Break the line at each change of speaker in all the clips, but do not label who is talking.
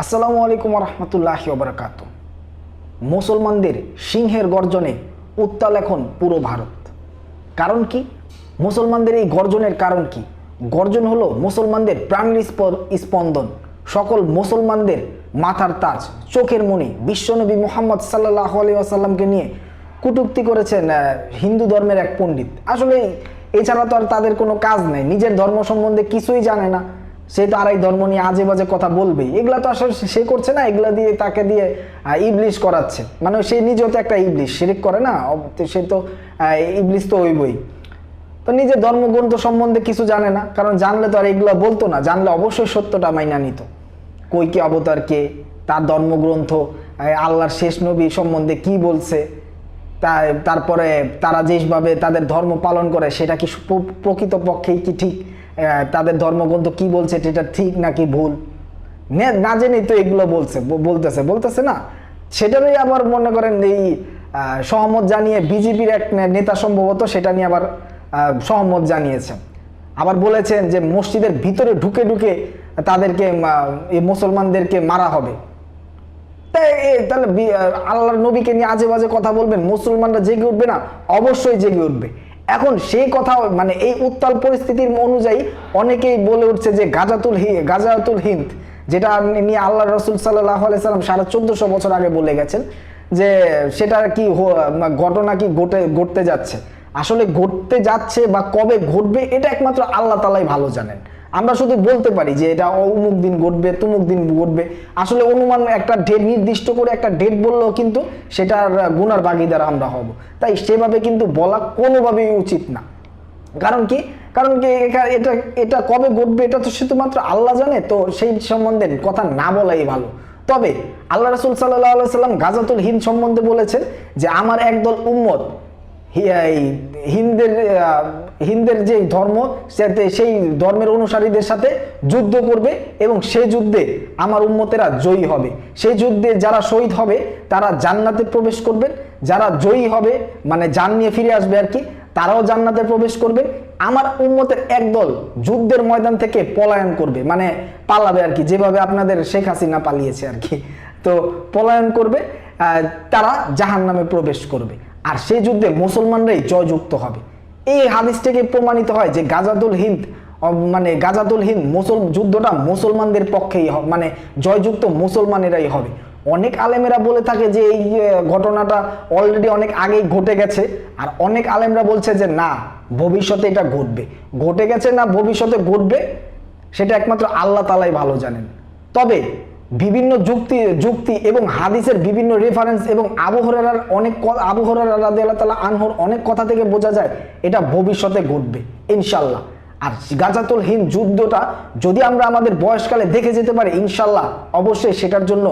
আসসালামু আলাইকুম রহমতুল্লাহি ওবরাকাতু। মুসলমানদের সিংহের গর্জনে উত্তাল এখন পুরো ভারত। কারণ কি? মুসলমানদের এই গর্জনের কারণ কি? গর্জন হলো মুসলমানদের প্রাণের স্পন্দন, সকল মুসলমানদের মাথার তাজ, চোখের মণি। বিশ্বনবী মুহাম্মদ সাল্লাল্লাহু আলাইহি ওয়াসাল্লামকে নিয়ে কটূক্তি করেছেন হিন্দু ধর্মের এক পণ্ডিত। আসলে এছাড়া তো আর তাদের কোনো কাজ নেই, নিজের ধর্ম সম্বন্ধে কিছুই জানে না, সে তো আর এই ধর্ম নিয়ে আজে বাজে কথা বলবেই। এগুলা তো আসলে সে করছে না, এগুলা দিয়ে তাকে দিয়ে ইবলিশ করাচ্ছে। মানে সে নিজেও তো একটা ইবলিশ, শিরিক করে না, সে তো ইবলিশ তো হইবই। তো নিজের ধর্মগ্রন্থ সম্বন্ধে কিছু জানে না, কারণ জানলে তো আর এগুলো বলতো না, জানলে অবশ্যই সত্যটা মাইনা নিত। কৈকি অবতার কে, তার ধর্মগ্রন্থ, আল্লাহর শেষ নবী সম্বন্ধে কি বলছে, তারপরে তারা যেভাবে তাদের ধর্ম পালন করে সেটা কি প্রকৃতপক্ষেই কি ঠিক, তাদের ধর্মগ্রন্থ কি বলছে এটা ঠিক নাকি ভুল, না জেনেই তো এগুলো বলতেছে না। সেটারই আবার মনে করেন এই সহমত জানিয়ে বিজেপির এক নেতা সম্ভবত সেটা নিয়ে আবার সহমত জানিয়েছেন। আবার বলেছেন যে মসজিদের ভিতরে ঢুকে ঢুকে তাদেরকে এই মুসলমানদেরকে মারা হবে। তাহলে আল্লাহর নবীকে নিয়ে আজে বাজে কথা বলবেন, মুসলমানরা জেগে উঠবে না? অবশ্যই জেগে উঠবে। এখন সেই কথা মানে এই উত্তাল পরিস্থিতির অনুযায়ী অনেকেই বলে উঠছে যে গাজাতুল হিন্দ, যেটা নিয়ে আল্লাহ রসুল সাল্লাল্লাহু আলাইহি সাল্লাম 1450 বছর আগে বলে গেছেন, যে সেটা কি ঘটনা কি ঘটতে যাচ্ছে। আসলে ঘটতে যাচ্ছে বা কবে ঘটবে এটা একমাত্র আল্লাহ তাআলাই ভালো জানেন। আমরা শুধু বলতে পারি যে এটা অমুক দিন ঘটবে, তুমুক দিন ঘটবে। আসলে অনুমান একটা ডেট নির্দিষ্ট করে একটা ডেট বললেও কিন্তু সেটার গুনার ভাগীদার আমরা হব। তাই সেভাবে কিন্তু বলা কোনোভাবেই উচিত না। কারণ কি এটা কবে ঘটবে এটা তো শুধুমাত্র আল্লাহ জানে, তো সেই সম্বন্ধে কথা না বলাই ভালো। তবে আল্লাহ রাসূল সাল্লাল্লাহু আলাইহি সাল্লাম গাজাতুল হিন্দ সম্বন্ধে বলেছেন যে আমার একদল উম্মত হিন্দের যে ধর্ম সেই ধর্মের অনুসারীদের সাথে যুদ্ধ করবে এবং সেই যুদ্ধে আমার উম্মতেরা জয়ী হবে। সেই যুদ্ধে যারা শহীদ হবে তারা জান্নাতে প্রবেশ করবেন, যারা জয়ী হবে মানে জান নিয়ে ফিরে আসবে আর কি, তারাও জান্নাতে প্রবেশ করবে। আমার উম্মতের একদল যুদ্ধের ময়দান থেকে পলায়ন করবে, মানে পালাবে আর কি, যেভাবে আপনাদের শেখ হাসিনা পালিয়েছে আর কি। তো পলায়ন করবে, তারা জাহান্নামে প্রবেশ করবে, আর সেই যুদ্ধে মুসলমানরাই জয়যুক্ত হবে। এই হাদিস থেকে প্রমাণিত হয় যে গাজাতুল হিন্দ যুদ্ধটা মুসলমানদের পক্ষেই মানে জয়যুক্ত মুসলমানেরাই হবে। অনেক আলেমেরা বলে থাকে যে এই ঘটনাটা অলরেডি অনেক আগেই ঘটে গেছে, আর অনেক আলেমরা বলছে যে না, ভবিষ্যতে এটা ঘটে গেছে, না ভবিষ্যতে ঘটবে সেটা একমাত্র আল্লাহ তাআলাই ভালো জানেন। তবে বিভিন্ন যুক্তি এবং হাদিসের বিভিন্ন রেফারেন্স এবং আবু হুরায়রা রাদিয়াল্লাহু তাআলা আনহুর অনেক কথা থেকে বোঝা যায় এটা ভবিষ্যতে ঘটবে ইনশাআল্লাহ। আর গাজাতুল হিন্দ যুদ্ধটা যদি আমরা আমাদের বয়সকালে দেখে যেতে পারি ইনশাআল্লাহ, অবশ্যই সেটার জন্য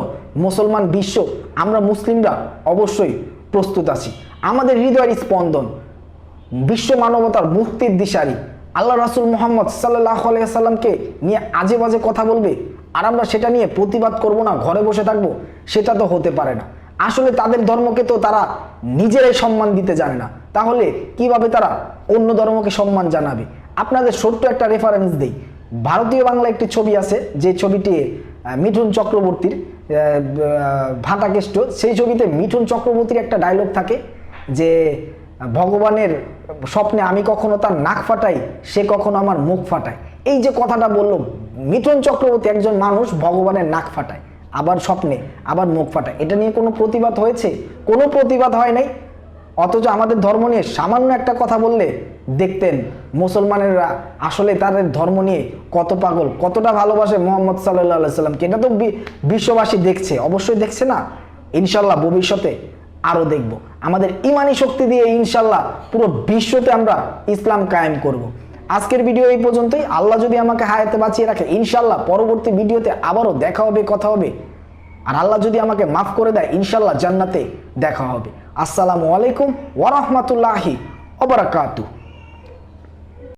মুসলমান বিশ্ব, আমরা মুসলিমরা অবশ্যই প্রস্তুত আছি। আমাদের হৃদয়ের স্পন্দন, বিশ্ব মানবতার মুক্তির দিশারি আল্লাহ রাসূল মুহাম্মদ সাল্লাল্লাহু আলাইহি সাল্লামকে নিয়ে আজে বাজে কথা বলবে আর আমরা সেটা নিয়ে প্রতিবাদ করব না, ঘরে বসে থাকবো, সেটা তো হতে পারে না। আসলে তাদের ধর্মকে তো তারা নিজেরাই সম্মান দিতে জানে না, তাহলে কিভাবে তারা অন্য ধর্মকে সম্মান জানাবে? আপনাদের ছোট্ট একটা রেফারেন্স দেই। ভারতীয় বাংলা একটি ছবি আছে, যে ছবিটি মিঠুন চক্রবর্তীর ভাটাকেষ্ট, সেই ছবিতে মিঠুন চক্রবর্তীর একটা ডায়লগ থাকে যে ভগবানের স্বপ্নে আমি কখনো তার নাক ফাটাই, সে কখনো আমার মুখ ফাটায়। এই যে কথাটা বললো মিঠুন চক্রবর্তী, একজন মানুষ ভগবানের নাক ফাটায়, আবার স্বপ্নে আবার মুখ ফাটায়, এটা নিয়ে কোনো প্রতিবাদ হয়েছে? কোনো প্রতিবাদ হয় নাই। অথচ আমাদের ধর্ম নিয়ে সামান্য একটা কথা বললে দেখতেন মুসলমানেরা আসলে তাদের ধর্ম নিয়ে কত পাগল, কতটা ভালোবাসে মুহাম্মদ সাল্লাল্লাহু আলাইহি সাল্লামকে। এটা তো বিশ্ববাসী দেখছে, অবশ্যই দেখছে না? ইনশাল্লাহ ভবিষ্যতে আরো দেখব। আমাদের ইমানি শক্তি দিয়ে ইনশাল্লাহ পুরো বিশ্বতে আমরা ইসলাম কায়েম করব। আজকের ভিডিও এই পর্যন্তই। আল্লাহ যদি আমাকে হায়াতে বাঁচিয়ে রাখে ইনশাল্লাহ পরবর্তী ভিডিওতে আবারও দেখা হবে, কথা হবে। আর আল্লাহ যদি আমাকে মাফ করে দেয় ইনশাল্লাহ জান্নাতে দেখা হবে। আসসালামু আলাইকুম ওয়া রাহমাতুল্লাহি ওয়া বারাকাতুহু।